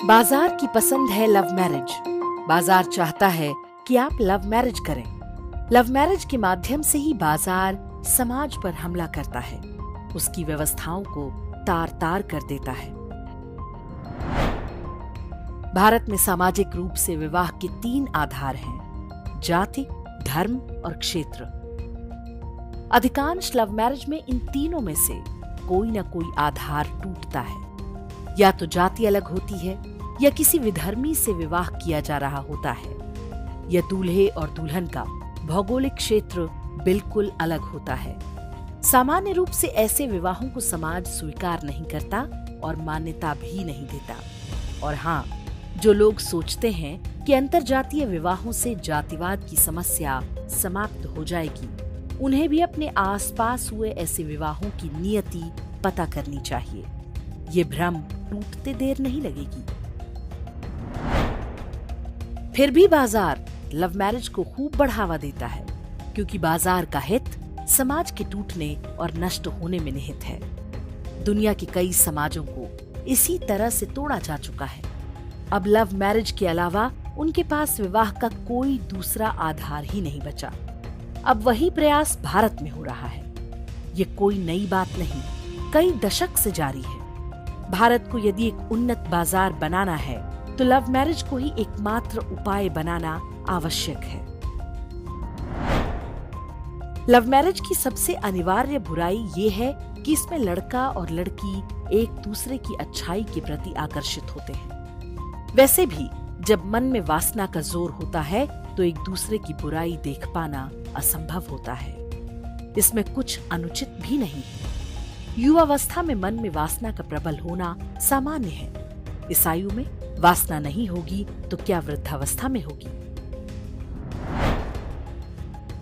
बाजार की पसंद है लव मैरिज। बाजार चाहता है कि आप लव मैरिज करें। लव मैरिज के माध्यम से ही बाजार समाज पर हमला करता है, उसकी व्यवस्थाओं को तार तार कर देता है। भारत में सामाजिक रूप से विवाह के 3 आधार हैं: जाति, धर्म और क्षेत्र। अधिकांश लव मैरिज में इन तीनों में से कोई ना कोई आधार टूटता है। या तो जाति अलग होती है, या किसी विधर्मी से विवाह किया जा रहा होता है, या दूल्हे और दुल्हन का भौगोलिक क्षेत्र बिल्कुल अलग होता है। सामान्य रूप से ऐसे विवाहों को समाज स्वीकार नहीं करता और मान्यता भी नहीं देता। और हाँ, जो लोग सोचते हैं कि अंतरजातीय विवाहों से जातिवाद की समस्या समाप्त हो जाएगी, उन्हें भी अपने आसपास हुए ऐसे विवाहों की नियति पता करनी चाहिए। ये भ्रम टूटते देर नहीं लगेगी। फिर भी बाजार लव मैरिज को खूब बढ़ावा देता है, क्योंकि बाजार का हित समाज के टूटने और नष्ट होने में निहित है। दुनिया के कई समाजों को इसी तरह से तोड़ा जा चुका है। अब लव मैरिज के अलावा उनके पास विवाह का कोई दूसरा आधार ही नहीं बचा। अब वही प्रयास भारत में हो रहा है। ये कोई नई बात नहीं, कई दशक से जारी है। भारत को यदि एक उन्नत बाजार बनाना है तो लव मैरिज को ही एकमात्र उपाय बनाना आवश्यक है। लव मैरिज की सबसे अनिवार्य बुराई ये है कि इसमें लड़का और लड़की एक दूसरे की अच्छाई के प्रति आकर्षित होते हैं। वैसे भी जब मन में वासना का जोर होता है तो एक दूसरे की बुराई देख पाना असंभव होता है। इसमें कुछ अनुचित भी नहीं है। युवावस्था में मन में वासना का प्रबल होना सामान्य है। इस आयु में वासना नहीं होगी तो क्या वृद्धावस्था में होगी?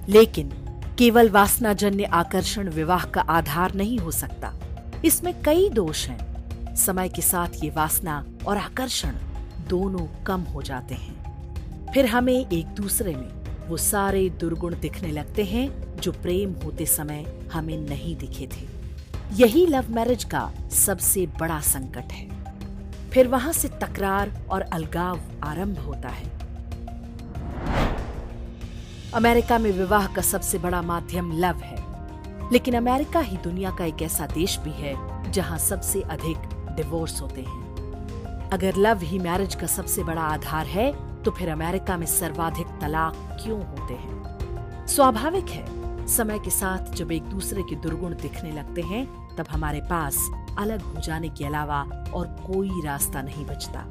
लेकिन केवल वासनाजन्य आकर्षण विवाह का आधार नहीं हो सकता। इसमें कई दोष हैं। समय के साथ ये वासना और आकर्षण दोनों कम हो जाते हैं। फिर हमें एक दूसरे में वो सारे दुर्गुण दिखने लगते हैं जो प्रेम होते समय हमें नहीं दिखे थे। यही लव मैरिज का सबसे बड़ा संकट है। फिर वहां से तकरार और अलगाव आरंभ होता है। अमेरिका में विवाह का सबसे बड़ा माध्यम लव है, लेकिन अमेरिका ही दुनिया का एक ऐसा देश भी है जहां सबसे अधिक डिवोर्स होते हैं। अगर लव ही मैरिज का सबसे बड़ा आधार है तो फिर अमेरिका में सर्वाधिक तलाक क्यों होते हैं? स्वाभाविक है, समय के साथ जब एक दूसरे के दुर्गुण दिखने लगते हैं तब हमारे पास अलग हो जाने के अलावा और कोई रास्ता नहीं बचता।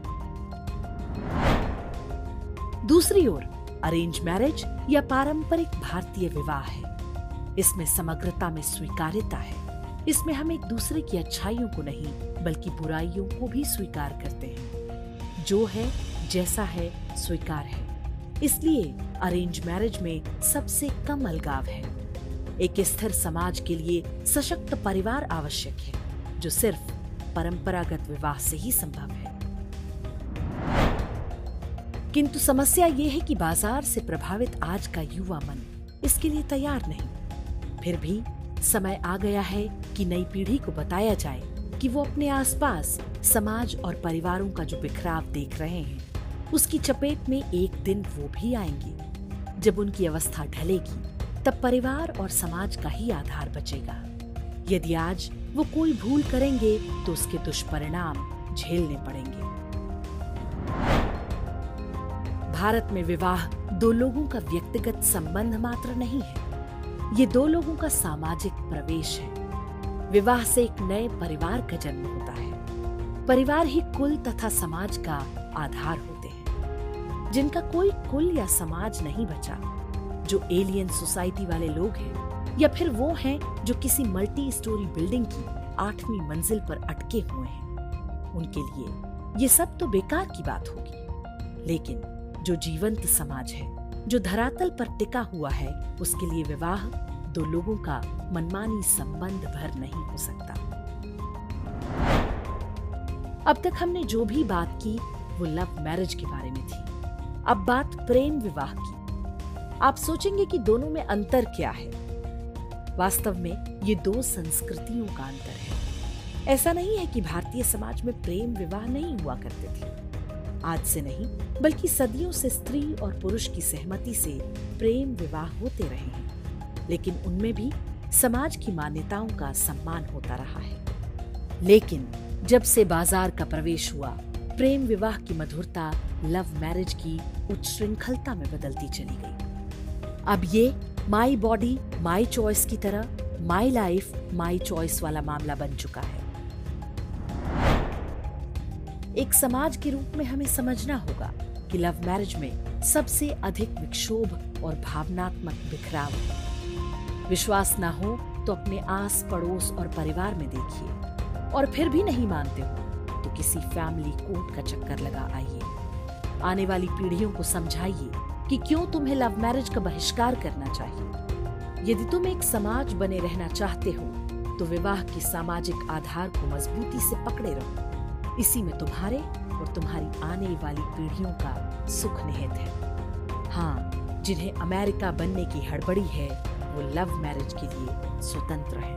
दूसरी ओर अरेंज मैरिज या पारंपरिक भारतीय विवाह है। इसमें समग्रता में स्वीकार्यता है। इसमें हम एक दूसरे की अच्छाइयों को नहीं बल्कि बुराइयों को भी स्वीकार करते हैं। जो है जैसा है स्वीकार है। इसलिए अरेंज मैरिज में सबसे कम अलगाव है। एक स्थिर समाज के लिए सशक्त परिवार आवश्यक है, जो सिर्फ परंपरागत विवाह से ही संभव है। किंतु समस्या ये है कि बाजार से प्रभावित आज का युवा मन इसके लिए तैयार नहीं। फिर भी समय आ गया है कि नई पीढ़ी को बताया जाए कि वो अपने आसपास समाज और परिवारों का जो बिखराव देख रहे हैं, उसकी चपेट में एक दिन वो भी आएंगे। जब उनकी अवस्था ढलेगी तब परिवार और समाज का ही आधार बचेगा। यदि आज वो कोई भूल करेंगे तो उसके दुष्परिणाम झेलने पड़ेंगे। भारत में विवाह 2 लोगों का व्यक्तिगत संबंध मात्र नहीं है, ये 2 लोगों का सामाजिक प्रवेश है। विवाह से एक नए परिवार का जन्म होता है। परिवार ही कुल तथा समाज का आधार होते हैं। जिनका कोई कुल या समाज नहीं बचा, जो एलियन सोसाइटी वाले लोग हैं, या फिर वो हैं जो किसी मल्टी स्टोरी बिल्डिंग की 8वीं मंजिल पर अटके हुए हैं, उनके लिए ये सब तो बेकार की बात होगी। लेकिन जो जीवंत समाज है, जो धरातल पर टिका हुआ है, उसके लिए विवाह 2 लोगों का मनमानी संबंध भर नहीं हो सकता। अब तक हमने जो भी बात की वो लव मैरिज के बारे में थी। अब बात प्रेम विवाह की। आप सोचेंगे कि दोनों में अंतर क्या है? वास्तव में ये 2 संस्कृतियों का अंतर है। ऐसा नहीं है कि भारतीय समाज में प्रेम विवाह नहीं हुआ करते थे। आज से नहीं बल्कि सदियों से स्त्री और पुरुष की सहमति से प्रेम विवाह होते रहे हैं, लेकिन उनमें भी समाज की मान्यताओं का सम्मान होता रहा है। लेकिन जब से बाजार का प्रवेश हुआ, प्रेम विवाह की मधुरता लव मैरिज की उच्छृंखलता में बदलती चली गई। अब ये माई बॉडी माई चॉइस की तरह माई लाइफ माई चॉइस वाला मामला बन चुका है। एक समाज के रूप में हमें समझना होगा कि लव मैरिज में सबसे अधिक विक्षोभ और भावनात्मक बिखराव है। विश्वास ना हो तो अपने आस पड़ोस और परिवार में देखिए, और फिर भी नहीं मानते हो तो किसी फैमिली कोर्ट का चक्कर लगा आइए। आने वाली पीढ़ियों को समझाइए कि क्यों तुम्हें लव मैरिज का बहिष्कार करना चाहिए। यदि तुम एक समाज बने रहना चाहते हो तो विवाह की सामाजिक आधार को मजबूती से पकड़े रहो। इसी में तुम्हारे और तुम्हारी आने वाली पीढ़ियों का सुख निहित है। हाँ, जिन्हें अमेरिका बनने की हड़बड़ी है वो लव मैरिज के लिए स्वतंत्र है।